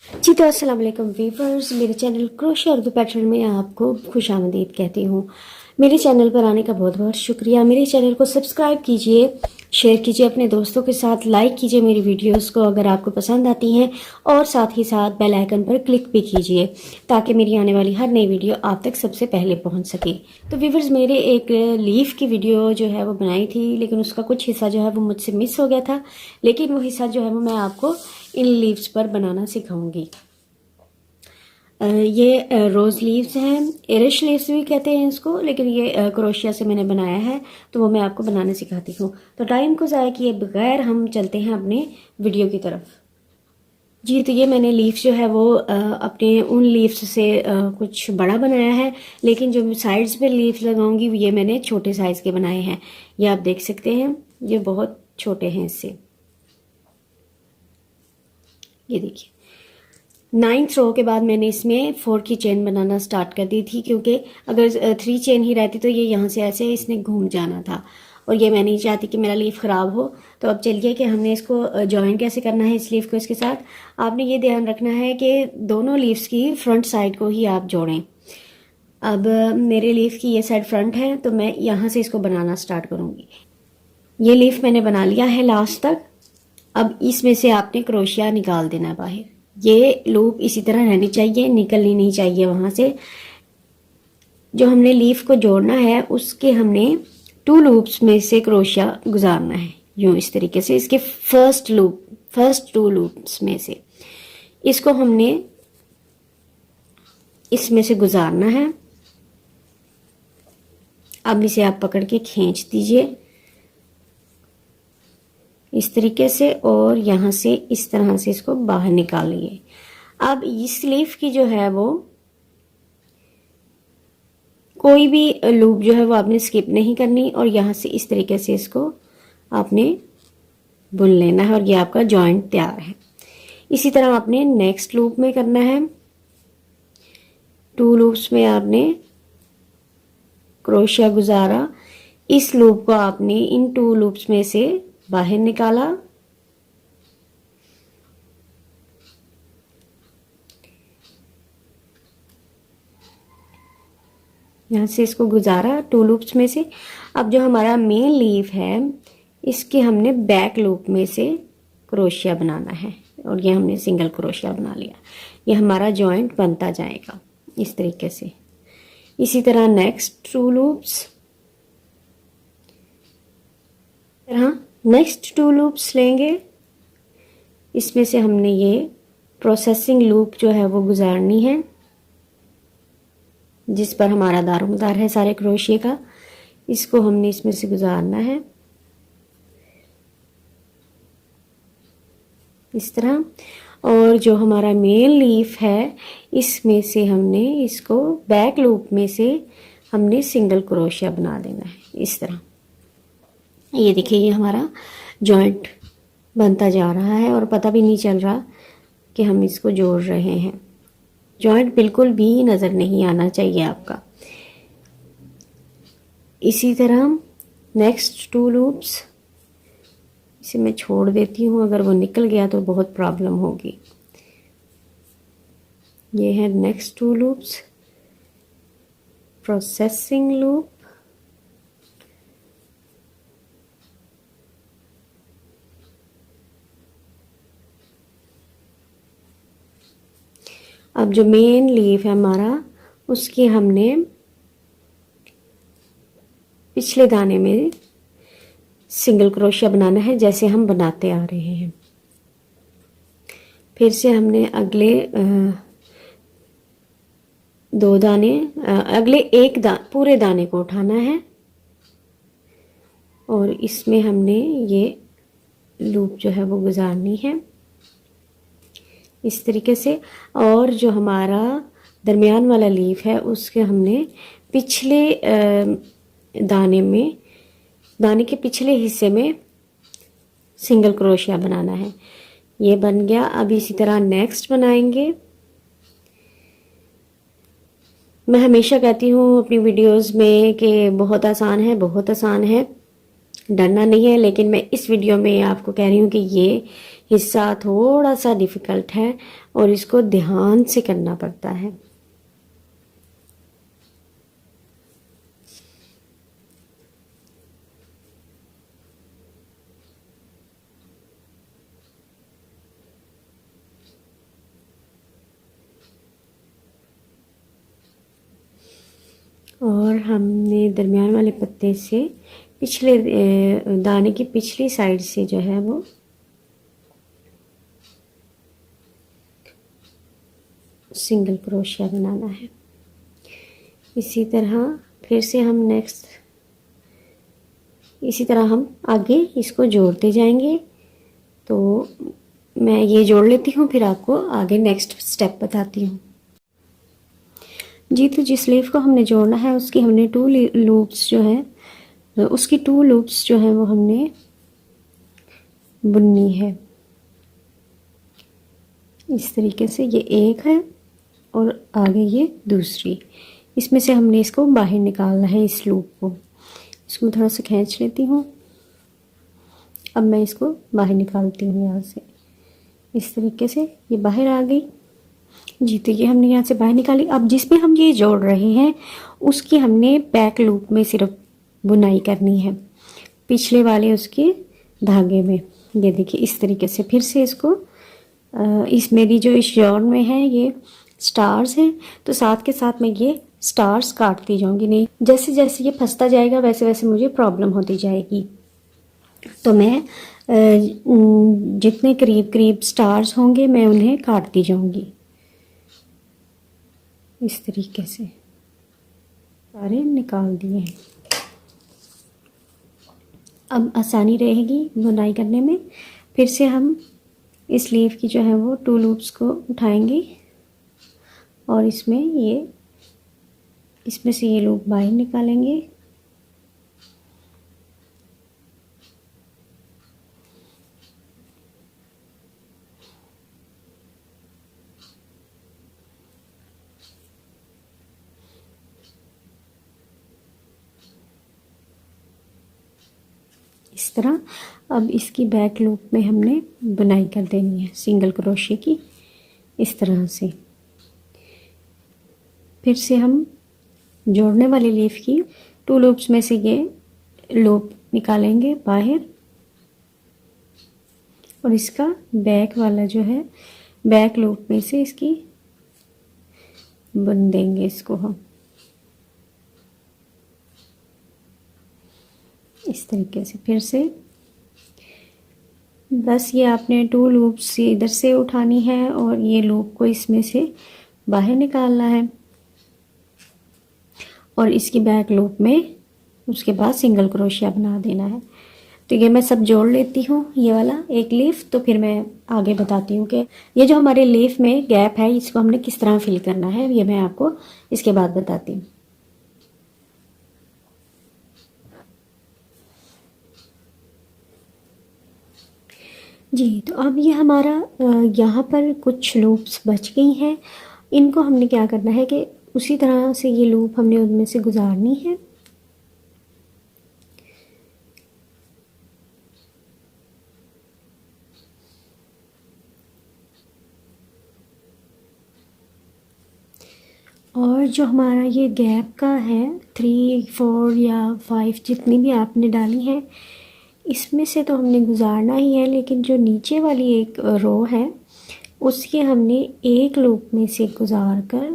जी तो अस्सलाम वालेकुम वीवर्स, मेरे चैनल क्रोशिया उर्दू पैटर्न में आपको खुशामदीद कहती हूँ। मेरे चैनल पर आने का बहुत बहुत शुक्रिया। मेरे चैनल को सब्सक्राइब कीजिए, शेयर कीजिए अपने दोस्तों के साथ, लाइक कीजिए मेरी वीडियोस को अगर आपको पसंद आती हैं, और साथ ही साथ बेल आइकन पर क्लिक भी कीजिए ताकि मेरी आने वाली हर नई वीडियो आप तक सबसे पहले पहुँच सके। तो वीवर्स, मेरे एक लीफ की वीडियो जो है वो बनाई थी, लेकिन उसका कुछ हिस्सा जो है वो मुझसे मिस हो गया था, लेकिन वो हिस्सा जो है वो मैं आपको इन लीव्स पर बनाना सिखाऊंगी। ये रोज़ लीव्स हैं, एरिश लीव्स भी कहते हैं इसको, लेकिन ये क्रोशिया से मैंने बनाया है तो वो मैं आपको बनाना सिखाती हूँ। तो टाइम को ज़ाया किए बगैर हम चलते हैं अपने वीडियो की तरफ। जी तो ये मैंने लीफ जो है वो अपने उन लीव्स से कुछ बड़ा बनाया है, लेकिन जो साइड्स पे लीफ लगाऊंगी ये मैंने छोटे साइज़ के बनाए हैं। ये आप देख सकते हैं, ये बहुत छोटे हैं इससे। ये देखिए, 9th रो के बाद मैंने इसमें 4 की चेन बनाना स्टार्ट कर दी थी, क्योंकि अगर 3 चेन ही रहती तो ये यहाँ से ऐसे इसने घूम जाना था, और ये मैं नहीं चाहती कि मेरा लीफ ख़राब हो। तो अब चलिए कि हमने इसको जॉइन कैसे करना है इस लीफ को इसके साथ। आपने ये ध्यान रखना है कि दोनों लीव्स की फ्रंट साइड को ही आप जोड़ें। अब मेरे लीफ की ये साइड फ्रंट है तो मैं यहाँ से इसको बनाना स्टार्ट करूँगी। ये लीफ मैंने बना लिया है लास्ट तक। अब इसमें से आपने क्रोशिया निकाल देना बाहर। ये लूप इसी तरह रहनी चाहिए, निकलनी नहीं चाहिए वहाँ से। जो हमने लीफ को जोड़ना है उसके हमने 2 लूप्स में से क्रोशिया गुजारना है, यूँ इस तरीके से। इसके फर्स्ट 2 लूप्स में से इसको हमने इसमें से गुजारना है। अब इसे आप पकड़ के खींच दीजिए इस तरीके से, और यहाँ से इस तरह से इसको बाहर निकालिए। अब इस लीफ की जो है वो कोई भी लूप जो है वो आपने स्किप नहीं करनी, और यहाँ से इस तरीके से इसको आपने बुन लेना है, और ये आपका जॉइंट तैयार है। इसी तरह आपने नेक्स्ट लूप में करना है। 2 लूप्स में आपने क्रोशिया गुजारा, इस लूप को आपने इन 2 लूप्स में से बाहर निकाला, यहाँ से इसको गुजारा 2 लूप्स में से। अब जो हमारा मेन लीफ है इसके हमने बैक लूप में से क्रोशिया बनाना है, और ये हमने सिंगल क्रोशिया बना लिया। ये हमारा जॉइंट बनता जाएगा इस तरीके से। इसी तरह नेक्स्ट 2 लूप्स, नेक्स्ट 2 लूप्स लेंगे। इसमें से हमने ये प्रोसेसिंग लूप जो है वो गुजारनी है, जिस पर हमारा दारोमदार है सारे क्रोशिया का। इसको हमने इसमें से गुजारना है इस तरह। और जो हमारा मेन लीफ है इसमें से हमने इसको बैक लूप में से हमने सिंगल क्रोशिया बना देना है इस तरह। ये देखिए, ये हमारा जॉइंट बनता जा रहा है और पता भी नहीं चल रहा कि हम इसको जोड़ रहे हैं। जॉइंट बिल्कुल भी नज़र नहीं आना चाहिए आपका। इसी तरह नेक्स्ट 2 लूप्स, इसे मैं छोड़ देती हूँ, अगर वो निकल गया तो बहुत प्रॉब्लम होगी। ये है नेक्स्ट 2 लूप्स, प्रोसेसिंग लूप। अब जो मेन लीफ है हमारा, उसके हमने पिछले दाने में सिंगल क्रोशिया बनाना है, जैसे हम बनाते आ रहे हैं। फिर से हमने अगले 2 दाने, अगले पूरे दाने को उठाना है, और इसमें हमने ये लूप जो है वो गुजारनी है इस तरीके से। और जो हमारा दरमियान वाला लीफ है उसके हमने पिछले दाने के पिछले हिस्से में सिंगल क्रोशिया बनाना है। ये बन गया। अब इसी तरह नेक्स्ट बनाएंगे। मैं हमेशा कहती हूँ अपनी वीडियोस में कि बहुत आसान है, बहुत आसान है, डरना नहीं है, लेकिन मैं इस वीडियो में आपको कह रही हूँ कि ये हिस्सा थोड़ा सा डिफ़िकल्ट है और इसको ध्यान से करना पड़ता है। और हमने दरमियान वाले पत्ते से पिछले दाने की पिछली साइड से जो है वो सिंगल क्रोशिया बनाना है। इसी तरह फिर से हम नेक्स्ट इसी तरह हम आगे इसको जोड़ते जाएंगे। तो मैं ये जोड़ लेती हूँ, फिर आपको आगे नेक्स्ट स्टेप बताती हूँ। जी, तो जिस लीफ को हमने जोड़ना है उसकी हमने 2 लूप्स जो है उसकी 2 लूप्स जो है वो हमने बुननी है। इस तरीके से ये एक है और आगे ये दूसरी, इसमें से हमने इसको बाहर निकालना है इस लूप को। इसको थोड़ा सा खींच लेती हूँ। अब मैं इसको बाहर निकालती हूँ यहाँ से। इस तरीके से ये बाहर आ गई। जी, तो ये हमने यहाँ से बाहर निकाली। अब जिस पे हम ये जोड़ रहे हैं उसकी हमने बैक लूप में सिर्फ बुनाई करनी है, पिछले वाले उसके धागे में। ये देखिए इस तरीके से फिर से इसको इस मेरी जो इस जॉन में है ये स्टार्स हैं, तो साथ के साथ मैं ये स्टार्स काटती जाऊंगी। नहीं, जैसे जैसे ये फंसता जाएगा वैसे वैसे मुझे प्रॉब्लम होती जाएगी। तो मैं जितने करीब करीब स्टार्स होंगे मैं उन्हें काटती जाऊंगी इस तरीके से। सारे निकाल दिए हैं। अब आसानी रहेगी बुनाई करने में। फिर से हम इस लीफ की जो है वो 2 लूप्स को उठाएंगे और इसमें से ये लूप बाहर निकालेंगे। इस तरह अब इसकी बैक लूप में हमने बुनाई कर देनी है सिंगल क्रोशिया की, इस तरह से। फिर से हम जोड़ने वाली लीफ की 2 लूप्स में से ये लूप निकालेंगे बाहर और इसका बैक वाला जो है बैक लूप में से इसकी बुन देंगे इसको हम इस तरीके से। फिर से बस ये आपने 2 लूप्स इधर से उठानी है और ये लूप को इसमें से बाहर निकालना है और इसकी बैक लूप में उसके बाद सिंगल क्रोशिया बना देना है। तो ये मैं सब जोड़ लेती हूँ, ये वाला एक लीफ। तो फिर मैं आगे बताती हूँ कि ये जो हमारे लीफ में गैप है इसको हमने किस तरह फिल करना है, ये मैं आपको इसके बाद बताती हूँ। जी, तो अब ये हमारा यहाँ पर कुछ लूप्स बच गई हैं। इनको हमने क्या करना है कि उसी तरह से ये लूप हमने उनमें से गुजारनी है। और जो हमारा ये गैप का है 3, 4 या 5 जितनी भी आपने डाली है इसमें से तो हमने गुजारना ही है, लेकिन जो नीचे वाली एक रो है उसके हमने एक लूप में से गुजार कर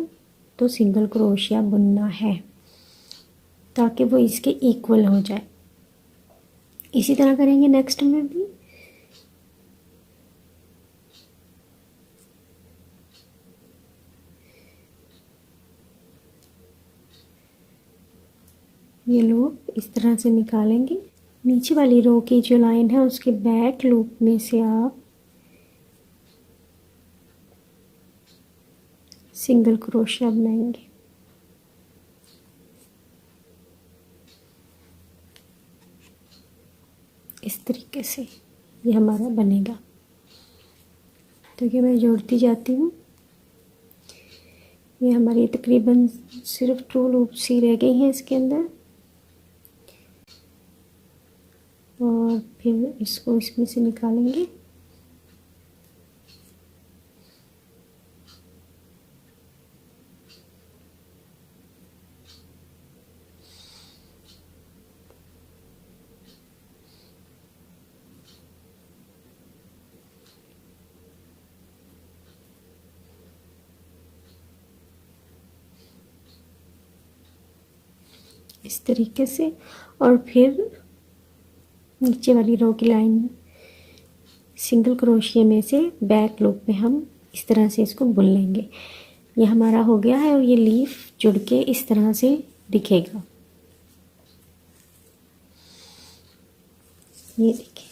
तो सिंगल क्रोशिया बुनना है ताकि वो इसके इक्वल हो जाए। इसी तरह करेंगे नेक्स्ट में भी। ये लूप इस तरह से निकालेंगे। नीचे वाली रो की जो लाइन है उसके बैक लूप में से आप सिंगल क्रोशिया बनाएंगे। इस तरीके से ये हमारा बनेगा। तो ये मैं जोड़ती जाती हूँ। ये हमारी तकरीबन सिर्फ 2 लूप्स ही रह गई हैं इसके अंदर। और फिर इसको इसमें से निकालेंगे। इस तरीके से, और फिर नीचे वाली रो की लाइन में सिंगल क्रोशिया में से बैक लूप में हम इस तरह से इसको बुन लेंगे। ये हमारा हो गया है और ये लीफ जुड़ के इस तरह से दिखेगा। ये देखिए,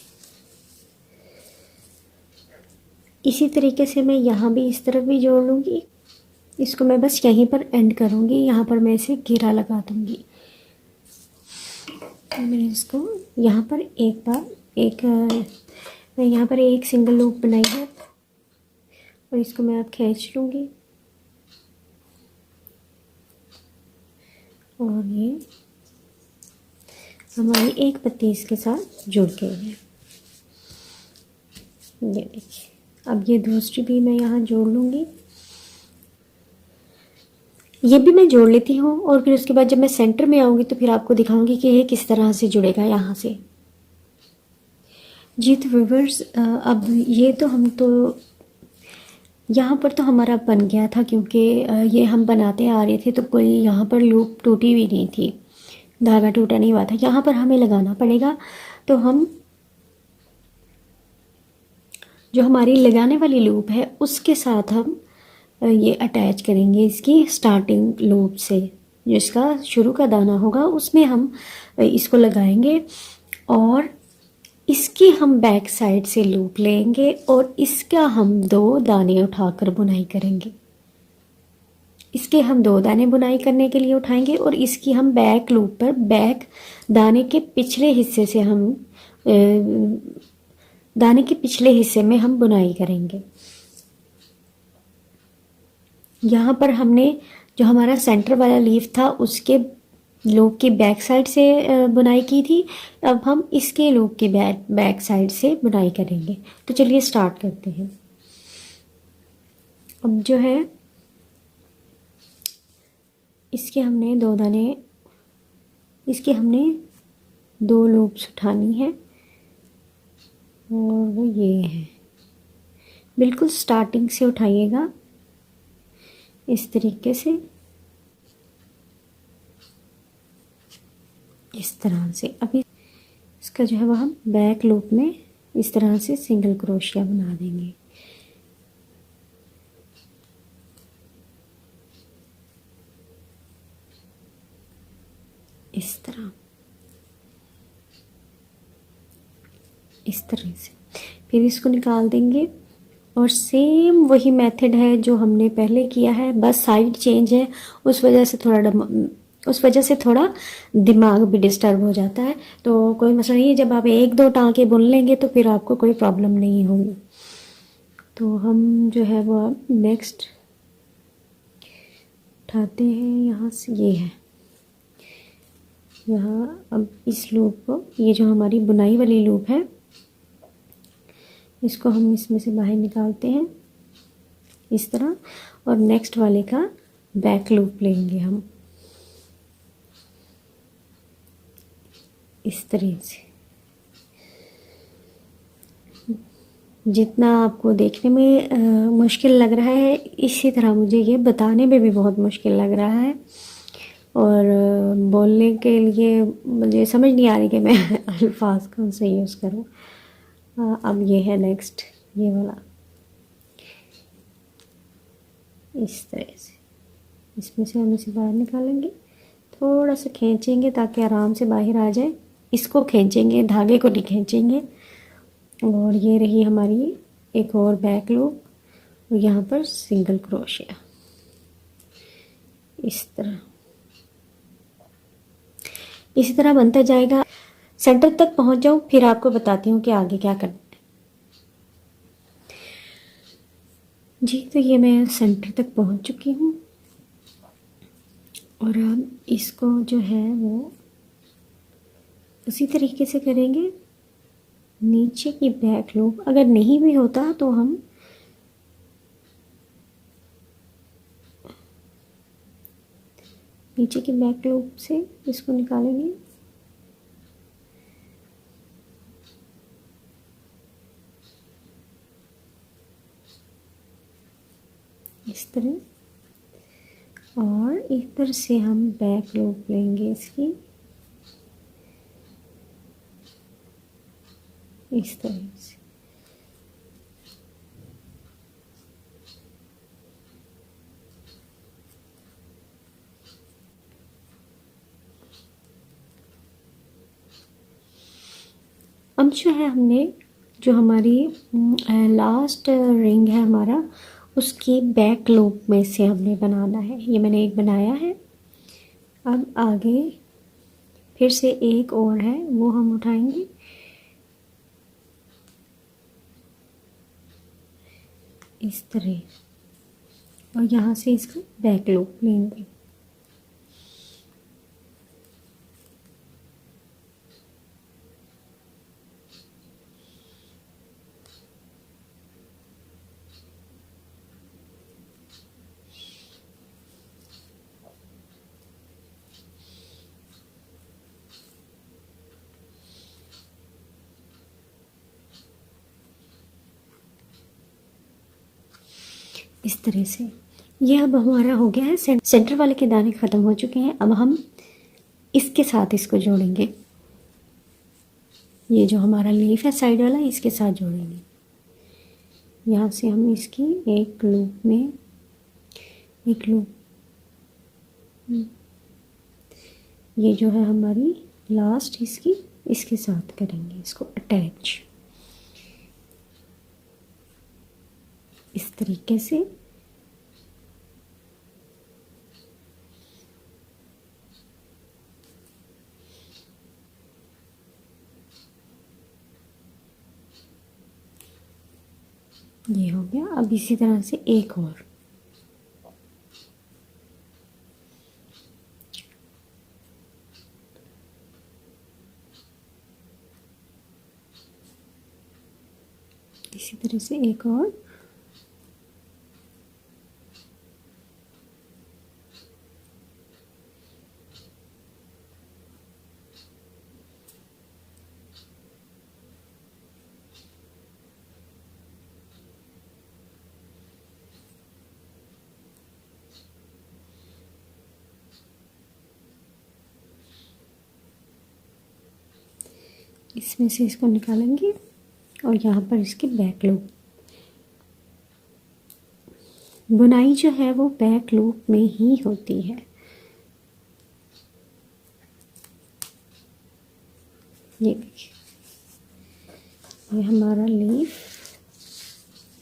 इसी तरीके से मैं यहाँ भी इस तरफ भी जोड़ लूँगी। इसको मैं बस यहीं पर एंड करूँगी, यहाँ पर मैं इसे घेरा लगा दूँगी। तो मैंने इसको यहाँ पर एक बार मैं यहाँ पर एक सिंगल लूप बनाई है और इसको मैं अब खींच लूँगी और ये हमारी एक पत्ती इसके साथ जुड़ गई है। ये देखिए, अब ये दूसरी भी मैं यहाँ जोड़ लूँगी। ये भी मैं जोड़ लेती हूँ और फिर उसके बाद जब मैं सेंटर में आऊँगी तो फिर आपको दिखाऊंगी कि ये किस तरह से जुड़ेगा यहाँ से। जी तो व्यूअर्स, अब ये तो हम तो यहाँ पर तो हमारा बन गया था, क्योंकि ये हम बनाते आ रहे थे तो कोई यहाँ पर लूप टूटी भी नहीं थी, धागा टूटा नहीं हुआ था। यहाँ पर हमें लगाना पड़ेगा, तो हम जो हमारी लगाने वाली लूप है उसके साथ हम ये अटैच करेंगे इसकी स्टार्टिंग लूप से। जो इसका शुरू का दाना होगा उसमें हम इसको लगाएंगे और इसकी हम बैक साइड से लूप लेंगे और इसका हम 2 दाने उठाकर बुनाई करेंगे। इसके हम 2 दाने बुनाई करने के लिए उठाएंगे और इसकी हम बैक लूप पर बैक दाने के पिछले हिस्से से हम दाने के पिछले हिस्से में हम बुनाई करेंगे। यहाँ पर हमने जो हमारा सेंटर वाला लीफ था उसके लूप की बैक साइड से बुनाई की थी। अब हम इसके लूप की बैक साइड से बुनाई करेंगे। तो चलिए स्टार्ट करते हैं। अब जो है इसके हमने 2 दाने, इसके हमने 2 लूप्स उठानी है और वो ये है। बिल्कुल स्टार्टिंग से उठाइएगा इस तरीके से, इस तरह से। अभी इसका जो है वह हम बैक लूप में इस तरह से सिंगल क्रोशिया बना देंगे। इस तरह से फिर इसको निकाल देंगे और सेम वही मेथड है जो हमने पहले किया है, बस साइड चेंज है। उस वजह से थोड़ा दिमाग भी डिस्टर्ब हो जाता है, तो कोई मसला नहीं है। जब आप 1-2 टाँके बुन लेंगे तो फिर आपको कोई प्रॉब्लम नहीं होगी। तो हम जो है वो नेक्स्ट उठाते हैं यहाँ से। ये है यहाँ, अब इस लूप को, ये जो हमारी बुनाई वाली लूप है, इसको हम इसमें से बाहर निकालते हैं इस तरह और नेक्स्ट वाले का बैक लूप लेंगे हम इस तरह से। जितना आपको देखने में मुश्किल लग रहा है, इसी तरह मुझे ये बताने में भी बहुत मुश्किल लग रहा है और बोलने के लिए मुझे समझ नहीं आ रही कि मैं अल्फाज कौन से यूज़ करूँ। अब ये है नेक्स्ट, ये वाला इस तरह से। इसमें से हम इसे बाहर निकालेंगे, थोड़ा सा खींचेंगे ताकि आराम से बाहर आ जाए। इसको खींचेंगे, धागे को नहीं खींचेंगे। और ये रही हमारी एक और बैक लूप और यहाँ पर सिंगल क्रोशिया इस तरह। इसी तरह बनता जाएगा। सेंटर तक पहुंच जाऊं फिर आपको बताती हूँ कि आगे क्या करना है। जी तो ये मैं सेंटर तक पहुंच चुकी हूँ और अब इसको जो है वो उसी तरीके से करेंगे नीचे की बैक लूप, अगर नहीं भी होता तो हम नीचे की बैक लूप से इसको निकालेंगे। इस तरह, और इधर से हम बैक लूप लेंगे इसकी इस तरह से। अब जो है हमने जो हमारी लास्ट रिंग है हमारा, उसकी बैक लूप में से हमने बनाना है। ये मैंने एक बनाया है। अब आगे फिर से एक और है, वो हम उठाएंगे इस तरह, और यहाँ से इसका बैक लूप लेंगे। इस तरह से ये अब हमारा हो गया है। सेंटर वाले के दाने ख़त्म हो चुके हैं। अब हम इसके साथ इसको जोड़ेंगे। ये जो हमारा लीफ है साइड वाला, इसके साथ जोड़ेंगे। यहाँ से हम इसकी एक लूप में एक लूप, ये जो है हमारी लास्ट इसकी, इसके साथ करेंगे इसको अटैच इस तरीके से। ये हो गया। अब इसी तरह से एक और, इसी तरह से एक और। इसमें से इसको निकालेंगे और यहाँ पर इसकी बैक लूप। बुनाई जो है वो बैक लूप में ही होती है। ये देखिए, ये हमारा लीफ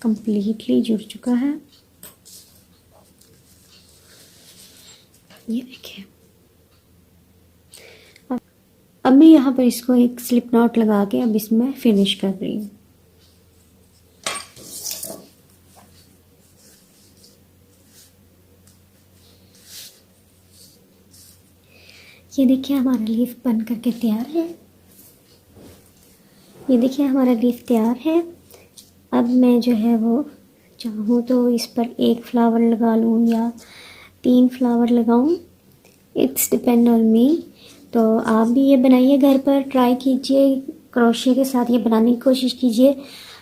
कंप्लीटली जुड़ चुका है। ये देखिए। अब मैं यहाँ पर इसको एक स्लिप नॉट लगा के अब इसमें फिनिश कर रही हूँ। ये देखिए हमारा लीफ बन करके तैयार है। ये देखिए हमारा लीफ तैयार है। अब मैं जो है वो चाहूँ तो इस पर एक फ्लावर लगा लूँ या 3 फ्लावर लगाऊँ, इट्स डिपेंड ऑन मी। तो आप भी ये बनाइए, घर पर ट्राई कीजिए, क्रोशिया के साथ ये बनाने की कोशिश कीजिए।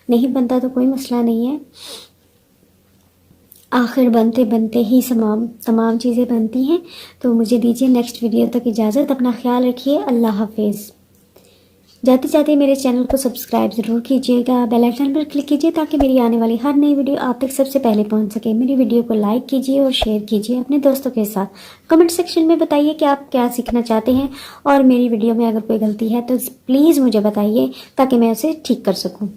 नहीं बनता तो कोई मसला नहीं है, आखिर बनते बनते ही तमाम चीज़ें बनती हैं। तो मुझे दीजिए नेक्स्ट वीडियो तक इजाज़त। अपना ख्याल रखिए। अल्लाह हाफिज़। जाते जाते मेरे चैनल को सब्सक्राइब ज़रूर कीजिएगा, बेल आइकन पर क्लिक कीजिए ताकि मेरी आने वाली हर नई वीडियो आप तक सबसे पहले पहुंच सके। मेरी वीडियो को लाइक कीजिए और शेयर कीजिए अपने दोस्तों के साथ। कमेंट सेक्शन में बताइए कि आप क्या सीखना चाहते हैं, और मेरी वीडियो में अगर कोई गलती है तो प्लीज़ मुझे बताइए ताकि मैं उसे ठीक कर सकूँ।